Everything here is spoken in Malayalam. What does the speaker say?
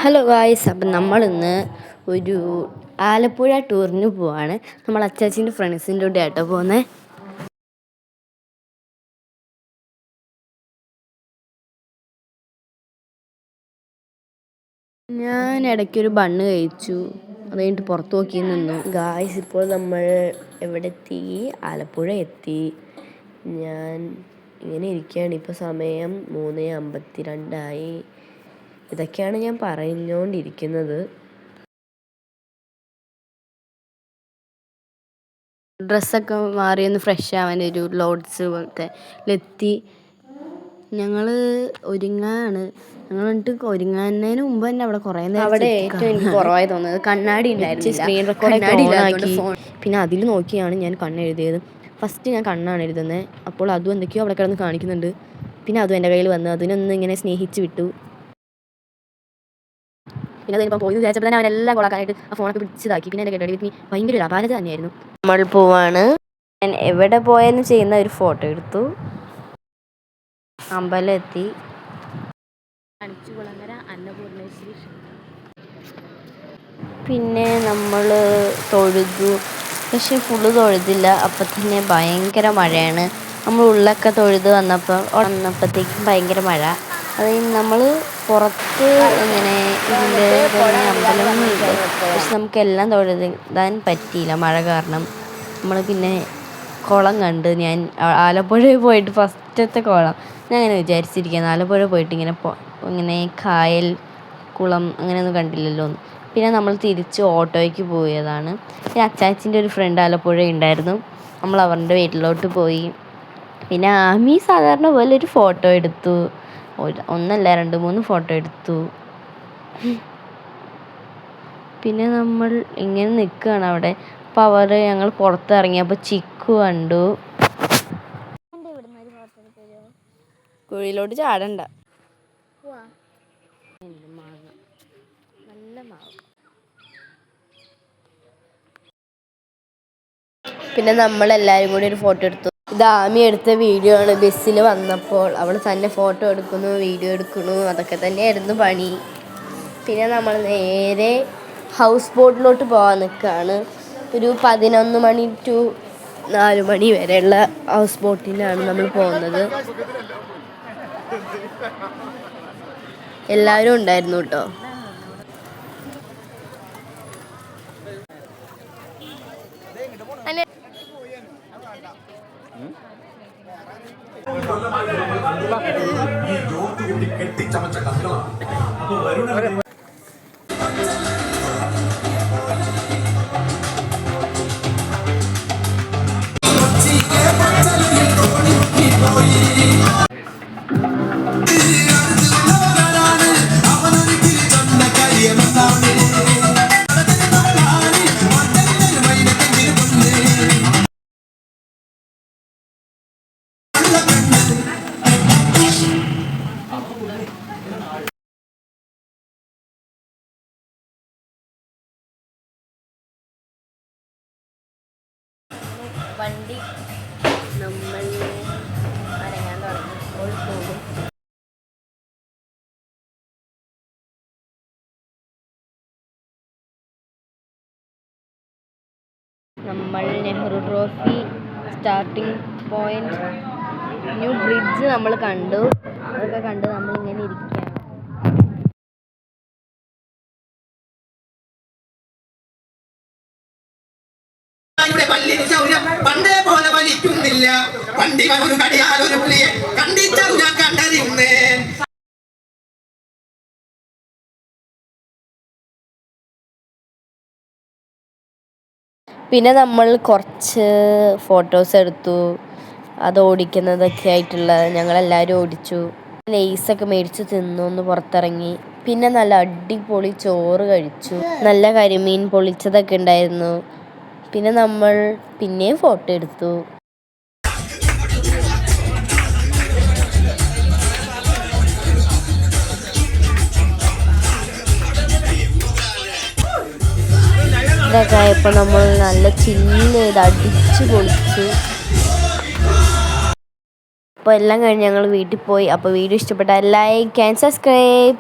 ഹലോ ഗായ്സ്, അപ്പം നമ്മളിന്ന് ഒരു ആലപ്പുഴ ടൂറിന് പോവാണ്. നമ്മൾ അച്ചാച്ചീൻ്റെ ഫ്രണ്ട്സിൻ്റെ കൂടെ ആട്ടോ പോകുന്നത്. ഞാൻ ഇടയ്ക്കൊരു ബണ്ണ് കഴിച്ചു, അത് കഴിഞ്ഞിട്ട് പുറത്ത് നോക്കി നിന്നു. ഗായ്സ്, ഇപ്പോൾ നമ്മൾ എവിടെ എത്തി? ആലപ്പുഴ എത്തി. ഞാൻ ഇങ്ങനെ ഇരിക്കുകയാണ്. ഇപ്പോൾ സമയം 3:52. ഇതൊക്കെയാണ് ഞാൻ പറഞ്ഞുകൊണ്ടിരിക്കുന്നത്. ഡ്രസ്സൊക്കെ മാറി ഒന്ന് ഫ്രഷ് ആവാൻ ഒരു ലോഡ്സ് പോലത്തെ ലെത്തി. ഞങ്ങൾ വന്നിട്ട് ഒരുങ്ങുന്നതിന് മുമ്പ് തന്നെ അവിടെ കുറേ നേരം അവിടെ ഏറ്റവും എനിക്ക് കുറവായി തോന്നുന്നത് കണ്ണാടി ഉണ്ടായിരുന്നു. സ്ക്രീൻ റെക്കോർഡ് ഫോൺ, പിന്നെ അതിൽ നോക്കിയാണ് ഞാൻ കണ്ണെഴുതിയത്. ഫസ്റ്റ് ഞാൻ കണ്ണാണ് എഴുതുന്നത്. അപ്പോൾ അതും എന്തൊക്കെയോ അവിടെ കിടന്ന് കാണിക്കുന്നുണ്ട്. പിന്നെ അതും എൻ്റെ കയ്യിൽ വന്ന് അതിനൊന്ന് ഇങ്ങനെ സ്നേഹിച്ച് വിട്ടു. പിന്നെ അതിനിപ്പോൾ പോയി വിചാരിച്ചപ്പോൾ തന്നെ അവനെല്ലാം കൊളാക്കാനായിട്ട് ആ ഫോണൊക്കെ പിടിച്ചതാക്കി. പിന്നെ എൻ്റെ കേട്ടോ ഭയങ്കര ഒരു അപാരത തന്നെയായിരുന്നു. നമ്മൾ പോവാണ്. ഞാൻ എവിടെ പോയെന്ന് ചെയ്യുന്ന ഒരു ഫോട്ടോ എടുത്തു. അമ്പലം എത്തി. അണിച്ചുകുളങ്ങര അന്നപൂർണേശ്വരി. പിന്നെ നമ്മൾ തൊഴുതു, പക്ഷെ ഫുള്ള് തൊഴുതില്ല. അപ്പം തന്നെ ഭയങ്കര മഴയാണ്. നമ്മൾ ഉള്ളൊക്കെ തൊഴുത് വന്നപ്പോഴത്തേക്കും ഭയങ്കര മഴ. അത് നമ്മൾ പുറത്ത് ഇങ്ങനെ ഇതിൻ്റെ അമ്പലങ്ങളുണ്ട്, പക്ഷെ നമുക്കെല്ലാം തൊഴുതാൻ പറ്റിയില്ല മഴ കാരണം. നമ്മൾ പിന്നെ കുളം കണ്ട്. ഞാൻ ആലപ്പുഴയിൽ പോയിട്ട് ഫസ്റ്റത്തെ കുളം ഞാൻ അങ്ങനെ വിചാരിച്ചിരിക്കുകയാണ്, ആലപ്പുഴ പോയിട്ട് ഇങ്ങനെ കായൽ കുളം അങ്ങനെയൊന്നും കണ്ടില്ലല്ലോ എന്ന്. പിന്നെ നമ്മൾ തിരിച്ച് ഓട്ടോയ്ക്ക് പോയതാണ്. പിന്നെ അച്ചാച്ചീൻ്റെ ഒരു ഫ്രണ്ട് ആലപ്പുഴ ഉണ്ടായിരുന്നു. നമ്മൾ അവരുടെ വീട്ടിലോട്ട് പോയി. പിന്നെ ആമി സാധാരണ പോലെ ഒരു ഫോട്ടോ എടുത്തു. ഒന്നല്ല 2-3 ഫോട്ടോ എടുത്തു. പിന്നെ നമ്മൾ ഇങ്ങനെ നിൽക്കുകയാണ് അവിടെ. അപ്പോൾ ഞങ്ങൾ പുറത്തിറങ്ങിയപ്പോൾ ചിക്കു കണ്ടു. കുഴിയിലോട്ട് ചാടണ്ട. നല്ല മാവ്. പിന്നെ നമ്മളെല്ലാവരും കൂടി ഒരു ഫോട്ടോ എടുത്തു. ഇത് ആമി എടുത്ത വീഡിയോ ആണ്. ബസ്സിൽ വന്നപ്പോൾ അവൾ തന്നെ ഫോട്ടോ എടുക്കുന്നു, വീഡിയോ എടുക്കുന്നു, അതൊക്കെ തന്നെയായിരുന്നു പണി. പിന്നെ നമ്മൾ നേരെ ഹൗസ് ബോട്ടിലോട്ട് പോകാൻ നിൽക്കുകയാണ്. ഒരു 11 മണി ടു 4 മണി വരെയുള്ള ഹൗസ് ബോട്ടിനാണ് നമ്മൾ പോകുന്നത്. എല്ലാവരും ഉണ്ടായിരുന്നു കേട്ടോ. വണ്ടി നമ്മൾ അനങ്ങാൻ തുടങ്ങി പോകും. നമ്മൾ Nehru trophy, starting point, new bridge നമ്മൾ കണ്ടു. അതൊക്കെ കണ്ട് നമ്മളിങ്ങനെ ഇരിക്കുകയാണ്. പണ്ടേ പോലെ വലിക്കുന്നില്ല. വണ്ടി ഒരു കടിയാലൊരു പുലിയെ കണ്ടിച്ചു ഞാൻ കണ്ടറിയുന്നേ. പിന്നെ നമ്മൾ കുറച്ച് ഫോട്ടോസ് എടുത്തു. അത് ഓടിക്കുന്നതൊക്കെ ആയിട്ടുള്ള ഞങ്ങളെല്ലാവരും ഓടിച്ചു. ലേസൊക്കെ മേടിച്ച് തിന്നൊന്ന് പുറത്തിറങ്ങി. പിന്നെ നല്ല അടിപൊളി ചോറ് കഴിച്ചു. നല്ല കരിമീൻ പൊളിച്ചതൊക്കെ ഉണ്ടായിരുന്നു. പിന്നെ നമ്മൾ പിന്നെയും ഫോട്ടോ എടുത്തു. ഇതൊക്കെ ആയപ്പോൾ നമ്മൾ നല്ല ചില്ല് ചെയ്ത് അടിച്ച് പൊളിച്ചു. അപ്പോൾ എല്ലാം കഴിഞ്ഞ് ഞങ്ങൾ വീട്ടിൽ പോയി. അപ്പോൾ വീഡിയോ ഇഷ്ടപ്പെട്ടാൽ ലൈക്ക് ആൻഡ് സബ്സ്ക്രൈബ്.